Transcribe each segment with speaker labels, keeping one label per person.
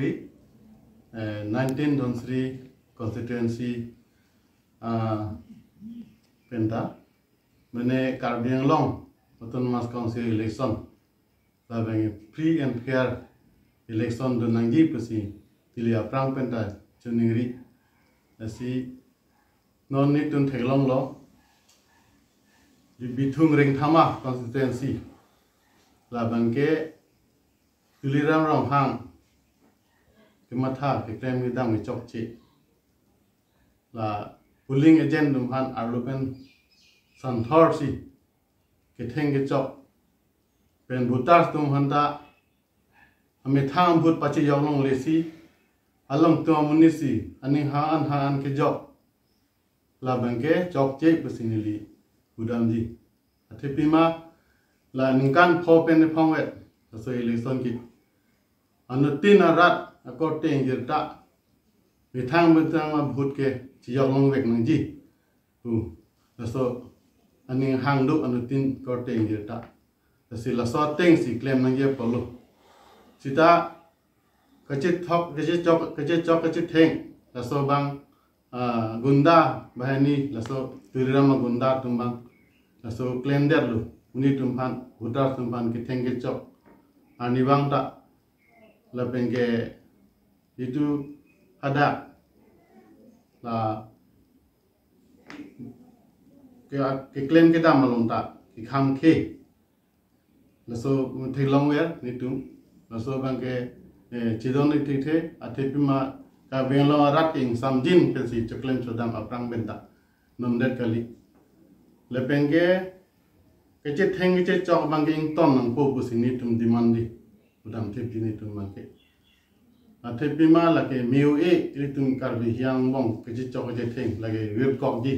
Speaker 1: Dhonsri 19 Dhonsri constituency penta mene Karbi Anglong autonomous council election labang free and fair election donangi pasi tilia prang penta chuningri asi non ni tun thailong lo di Bithung Ring Thama constituency labang ke tuliram rong hang kematha ke klem ke dang ke chok chi la polling agent dum han arlupen san thor si ke theng ke chok pen butas dum han ta ame thang bhut pachi yong le si along to munisi ani han ke jok la bangke chok che pasinili udam ji athepima la ningkan pho pen phong wet so election ki anutin arat according jirta mi thang ma bhut ke chiyok long wek nang ji so ani hang du anutin according jirta si la so teng si claim nang ye polo sita kachit thok kachit chok theng la so bang gunda bahani la so turirama gunda tumbang la so claim der lu uni tumpan utar tumpan ke theng ke chok ani bang ta la pengke itu ada la ke claim kita malonta ke kham ke la so thilong wer ni tum la so bang ke chidon ni the athepima ka benglo rat ing samjin ke si choklem chodam aprang benta nomdet kali le pengke ke che theng che chok bang ke ing ton nang po bu sini tum dimandi udam thepi ni tum make athepima la ke miu e tum karbi hiang bong ke che chok che theng la ke web kok ji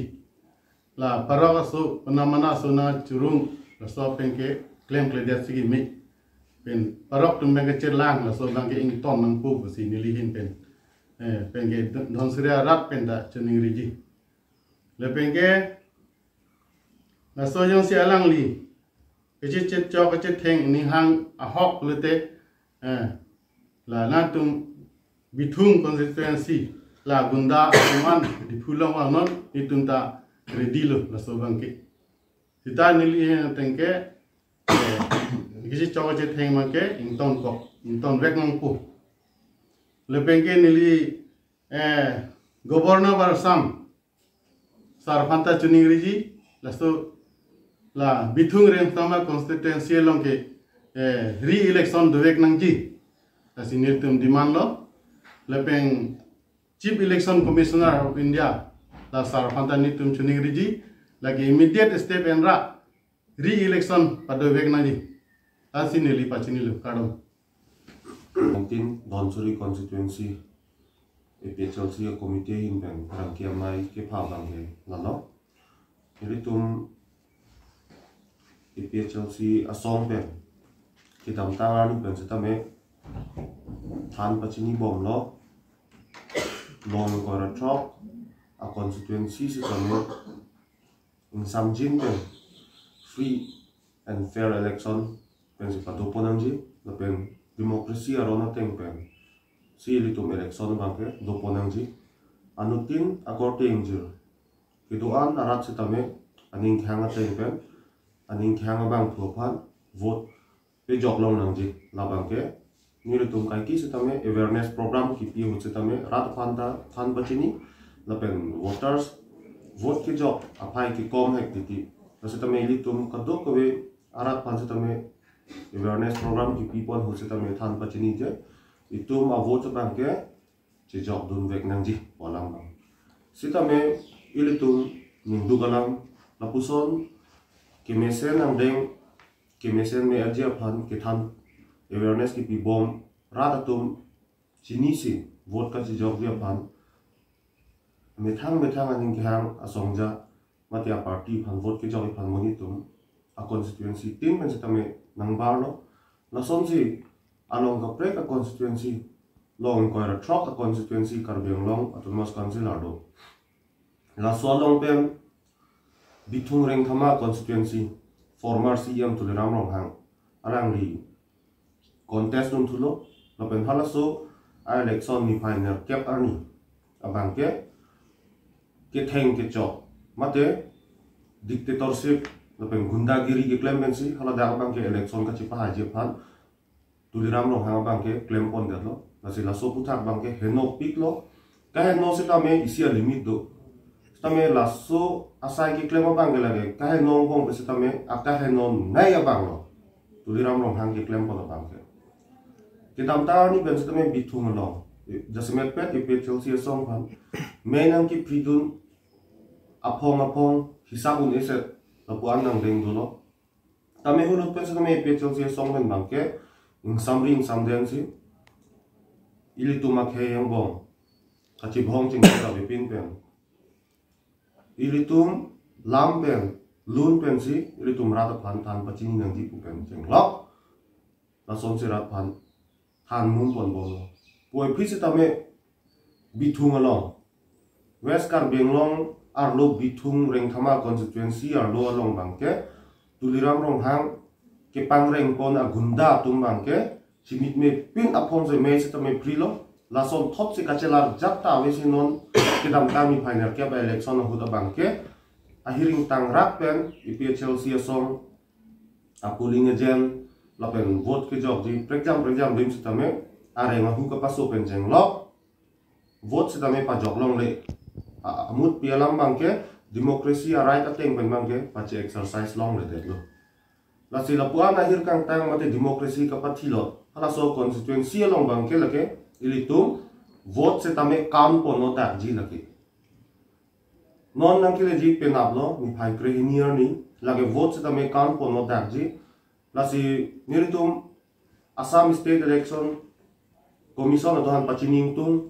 Speaker 1: la paraga so panamana so na churung la so pengke claim kledet sigi mi pen parok tum bang ke chelang la so bang ke ing ton nang po bu sini li hin pen pengke Dhonsri rat penta chuning riji le pengke la so yong si alang li ke che chok che theng ni hang a hok lete la na tum Bithung constituency la gunda man di phulong wa non ni tum ta ready lo la so bang ke sita ni li tengke ke che chok che theng ma ke ing ton vek nang pu le pengke ni li governor barsam sarphanta chuning riji la so la Bithung Ring Thama constituency long ke re-election dovek nang ji asinir tum demand lo lepeng chief election commissioner of India la sarphanta ni tum chuning riji lagi immediate step enra re-election padovek nang ji asinili pachinilu kadom
Speaker 2: 19 Dhonsri constituency EPHLC committee in ben rangkia mai ke phabang ke lalo ini tum EPHLC asong ben kita tangan ben setame than pachini bom lo long kora trok a constituency setame in samjin ben free and fair election ben sipato ponanji la ben demokrasi arona teng pen si litum election bangke do ponangji anutin according jir kiduan arat setame aning khanga teng pen aning khanga bang thophan vote pe jok long nangji la bangke ni litum kai ki setame awareness program ki pi hu setame rat phanta than bachini la pen voters vote ki jok apai ki kom hek titi setame litum kadok we arat phan setame awareness program ki people hu setame than pachini je itu ma vote bangke che jok dun vek nangji polang bang sitame ilitum nindu galang lapuson kemesen ang deng kemesen me arja phan ke than awareness ki pi bom ratatum chinisi vote ka che jok via phan methang aning khang asongja matia party phan vote ke jok phan monitum a constituency team men setame nang barlo la somji along ka prek a constituency long ko ra truck a constituency Karbiang long autonomous council ardo la so long pen Bithung Ring Thama constituency former CM Tuliram Rong hang arang li contest num thulo la pen hala so election ni final cap arni abang ke theng ke chok mate dictatorship lapen gundagiri ke claim bensi hala da abang ke election ka chipa haji phan tuliram rong hang abang ke claim pon gatlo nasi la so puthak bang ke heno pik lo ka heno se tame isia limit do tame la so asai ke claim abang ke lage ka heno bong se tame aka heno nai abang lo tuliram rong hang ke claim pon abang ke kitam tar ni ben se tame bithung lo jasmet pet ipet chelsea song phan menang ki pridun apong hisabun eset lapuan nang deng dolo tame hulut pet se tame ipet chelsea song ben bang ke ing samdeng si ili tuma khe yang bong kachi bhong ching ka bipin pen ili tum lam pen lun pen si ili tum rata phan than pachini nang di pu pen ching lok la som se rat phan than mun pon bol poi phisi tame bithung along west kar benglong arlo bithung rengthama constituency arlo along bangke tuliram rong hang ke pangreng pon a gunda tum bangke simit me pin apong se me se tame prilo la son top se kachelar jatta wesi non kedam kami final ke ba election hu da bangke ahiring tang rak pen iphl sia song a polling agent la pen vote ke jog di prexam dim se tame are ma hu ka paso pen jeng lok vote se tame pa jog long le amut pialam bangke demokrasi a right ateng pen bangke pa che exercise long le de lo la sila puan akhir kang tang mate demokrasi ka pathilo hala so constituency long bangke lake ilitum vote se tame kam pono tak ji lake non nang kile ji penablo ni phai krehinier ni lage vote se tame kam pono tak ji la si nilitum Assam State Election Commission atohan pachining tum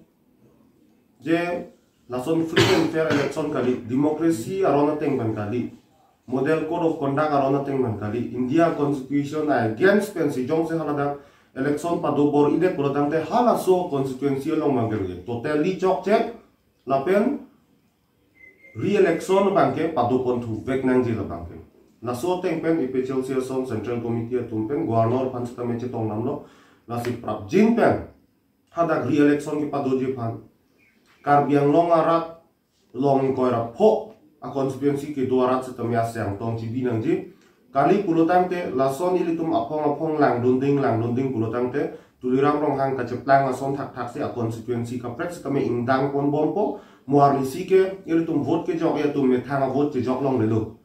Speaker 2: je lason free and fair election kali demokrasi arona teng ban kali model code of conduct arona teng ban kali India constitution against pensi jong se halada election pa do bor ide prodang te hala so constituency long mangel totally chok check lapen re-election bangke pa do pon thu vek nang ji la bangke la so teng pen iphl sia song central committee tum pen governor pan stame che tong namlo la si prap jin pen hadak re-election ki pa do ji phan karbiang long arat long koira pho a constituency ke duarat se tamya syang tong chi binang ji kali pulutang te lason ilitum apong lang dunding pulutang te tuliram rong hang ka cheplang ason thak se a constituency ka prek se tame indang pon bompo muarni si ke ilitum vote ke jog ya tum me thanga vote ke jog long le lo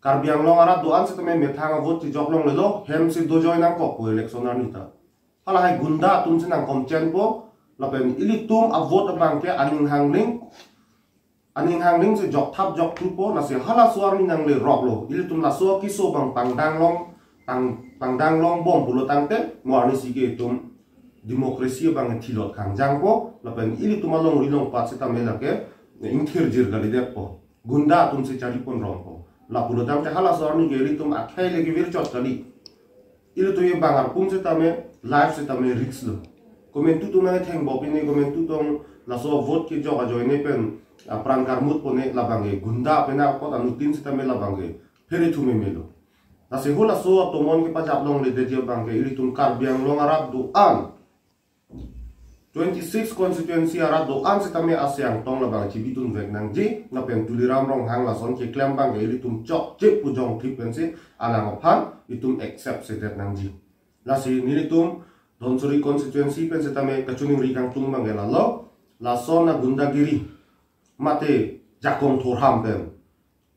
Speaker 2: karbiang long arat doan se tame me thanga vote ke jog long le lo hem se do join ang ko election arnita hala hai gunda tum se nang kom chen po lapen ilitum a vote bangke aning hangling se jok thap jok tupo na se hala suar ni nang le rok lo ilitum la so ki so bang pangdang long bom bulotang te ngwarni sige tum demokrasi bang thilot kangjang po lapen ilitum along rilong pat se tamela ke ingthir jir gali de po gunda tum se chari pon rong po la bulotang te hala suar ni ge ilitum akhai le ge vir chot kali ilitum ye bangar pum se tame life se tame risk lo komen tu na theng bop ni komen tu tong la so vote ki joga joine pen pran karmut pone labange gunda pena ko anu tin sita me labange phere thume melo la se hola so to mon ki pajap long le de je bange iri tum kar biang long arab do an 26 constituency arab do an sita me asyang tong labang chi bitun vek nang ji na pen tuliram rong hang la son ki klem bange iri tum chok je pu jong thip pen se alang phan itum accept se det nang ji la si ni tum Donsuri constituency pen setame kachuning rikang tung mangela lo la sona gundagiri mate jakong thorham pen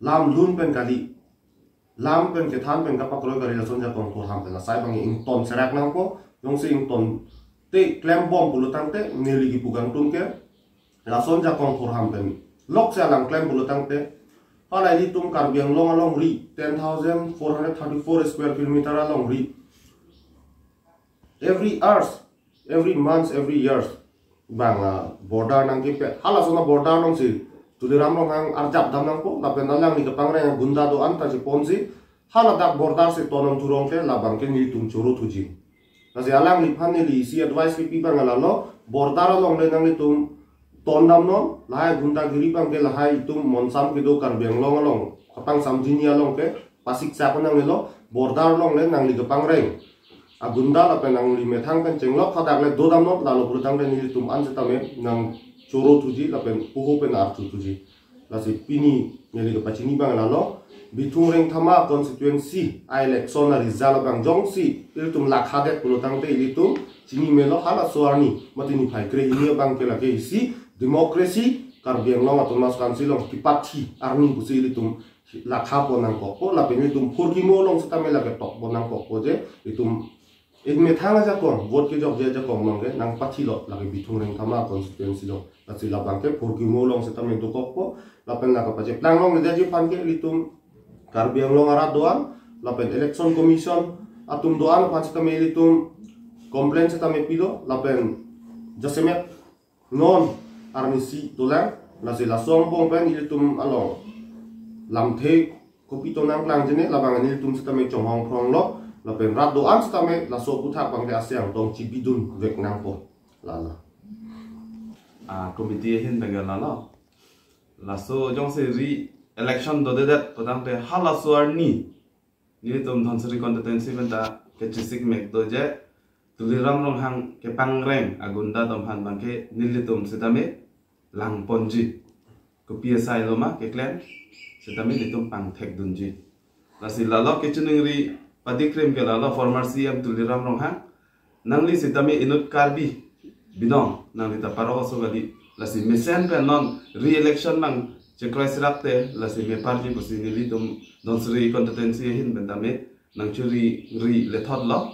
Speaker 2: lam lun pen kali lam pen ke than pen kapak roi kali la son jakong thorham pen la sai bangi ing ton serak nang ko yong se ing ton te klem bom bulutang te neli gi pugang tung ke la son jakong thorham pen lok se alang klem bulutang te hala li tung karbiang long along ri 10,434 square kilometer along ri every hours, every months, every years bang border nang kipe hala sona border nang si tuliram nang hang arjap dam nang po lapen nalang ni kapang reng gunda do anta si ponsi hala dak border se tonong turong ke labang ke ni tum churu thuji nasi alang ni phan ni si advice ki pibang ala lo border long le nang ni tum ton dam non lai gunda giri bang ke lai tum monsam ke do kar beng long long kapang samjini along ke pasik sa ko nang lo border long le nang ni kapang reng agunda la pen nang li me thang pen chenglok khadak le do dam not la lo purutang pen ni tum an se tame nang choro thuji la pen puho pen ar thuji la si pini ngeli ke pachini bang la lo bitung reng thama constituency election na result bang jong si il tum la khade purutang te ili tum chini me lo hala soarni matini phai kre ini bang ke la ke isi democracy karbiang long atau mas kansil long tipati arni busi ili tum la khapo nang ko la pen ili tum khurgi mo long setame la ke tok bonang ko je itum एक में थांगा जाकों वोट के जॉब जे जाकों मंगे नंग पाथी लो लगे बिथुंग रेंग थमा कॉन्स्टिट्यूएंसी लो लसी ला बांके फोरकी मो लोंग से तमे दो कोपो लापेन ना कपाजे प्लान लोंग ले जे पांके लितुम कार्बियांग लोंग आरा दोआन लापेन इलेक्शन कमीशन अतुम दोआन पांच तमे लितुम कंप्लेंट से तमे पिलो लापेन जसेमे नॉन आर्मिसी दोलां लसी ला सोंग पोंग पेन लितुम अलोंग लामथे कोपी तो नांग लांग जने लाबांग लितुम से तमे चोंग फ्रोंग लो la pen rat do an stame la so puthak bang ga siang tong chi bidun vek nang po la
Speaker 3: committee hin bang la so jong se re election do de dat padang te hala so arni ni tum dhansari competency ben ta ke chisik mek do je tuliram rong hang ke pangreng agunda tom han bang ke nilitum setame lang ponji ko psi loma ke klen setame litum pang thek dunji la si la lo ke chuning ri Padikrim ke lala former CM Tuliram Ronghang nangli sitame inut karbi bidong nangli ta paro so gali lasi mesen pe non re-election mang chekrai sirakte lasi me party posini litum non sri competency hin bendame nang churi ri lethot lo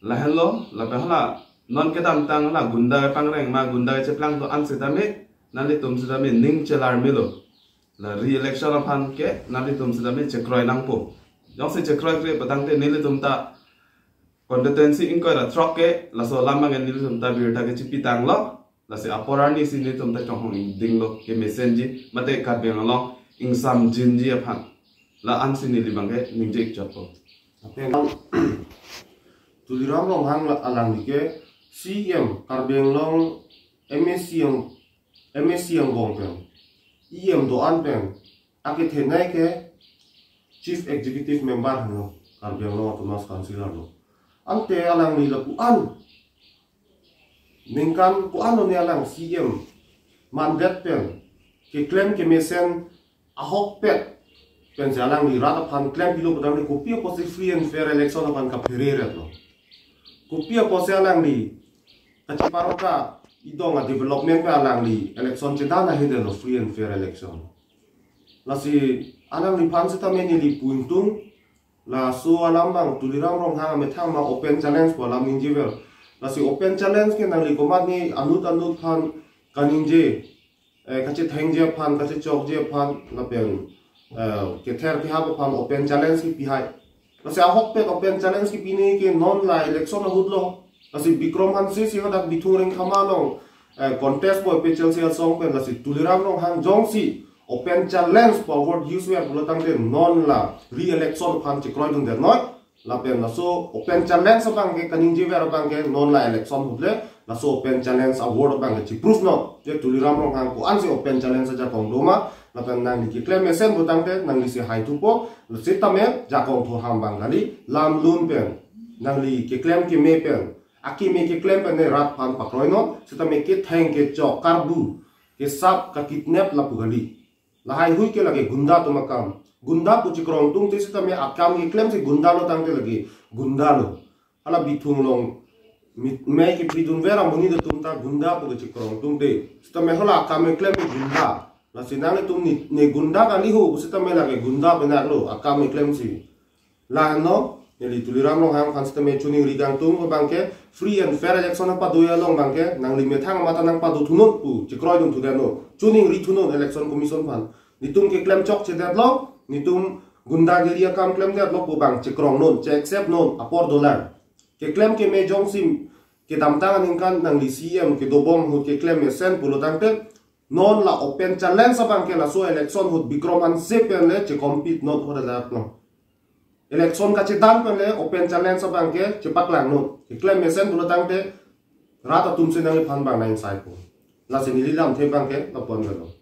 Speaker 3: la hello la behla non ke tam tang la gunda pangreng ma gunda cheplang to an sitame nangli tum sitame ning chelar melo la re-election aphan ke nangli tum sitame chekrai nangpo jong se chekrai kre padang te nile tumta competency inko ra truck ke la so lama nge nile tumta birta ke chipi tang lo la se aporani si nile tumta chong hong ding lo ke mesenji mate ka beng lo insam jinji aphan la an si nile bangke ningje chapo
Speaker 2: apen tuliram long hang la alang ke CM karbeng long MSC yang gong pen IM do an pen ake thenai ke Chief Executive Member no karbiang lo Thomas Councilor lo ante alang ni la puan ningkan puan no ni alang CM mandat pen ke claim ke mesen ahok pet pen jalang ni rata pan claim pilo padang ni kopia posi free and fair election apan ka perere lo kopia posi alang ni kaciparoka idong a development pe alang ni election cedana hide lo free and fair election lasi alang ni pan setame ni li puntung la so alam bang tuliram rong hang me thang ma open challenge ko lam injivel la si open challenge ke nang li komat ni anut phan kaninje kache thengje phan kache chokje phan la pen ke ther ki ha phan open challenge ki pihai la si ahok pe open challenge ki pini ke non la election hudlo la si bikrom han si dak bithureng khama long contest boy pe chelsea song pen la si tuliram rong hang jong si open challenge forward use where bulotang de non la re-election phan chikroi dung de not la pen la so open challenge bang ke kaninji where bang ke non la election hudle la so open challenge award bang ke proof not je tuliram rong hang ko ansi open challenge ja kong doma la pen nang ki claim mesen butang de nang li si hai tu po la sitame ja kong tho ham bang gali lam lun pen nang li ki claim ki me pen aki me ki claim pen ne rat phan pakroi no sitame ki thang ke chok karbu ke sap ka kidnap la pugali lahai hui ke lagi gunda to makam gunda pu chikrong tung te sita me akam ki claim se gunda lo tang te lagi gunda lo ala bithung long me ki pidun vera muni de tum ta gunda pu chikrong tung te sita me hala akam me claim gunda la sinang tum ni ne gunda ka li ho sita me lagi gunda benar lo akam me claim si la no Jadi tuliram long hang kan sita me chuning rigang tung bangke free and fair election pa doya long bangke nang li me thang mata nang pa do thunot pu chikroi dum thu no chuning ri thunot election commission pan nitum ke claim chok che dat lo nitum gunda geria kam claim dat lo pu bang chikrong non che accept non apor dollar ke claim ke me jong sim ke dam tang ning kan nang li CM ke dobong hut ke claim me sen pulo tang te non la open challenge sa bangke la so election hut bikrom han se pen le che compete not ho da no election ka cedan pen le open challenge sa bangke cepak lang no ke claim me sen pulo tang te rata tum se nang phan bang nang sai ko la se ni lam the bangke la pon ga lo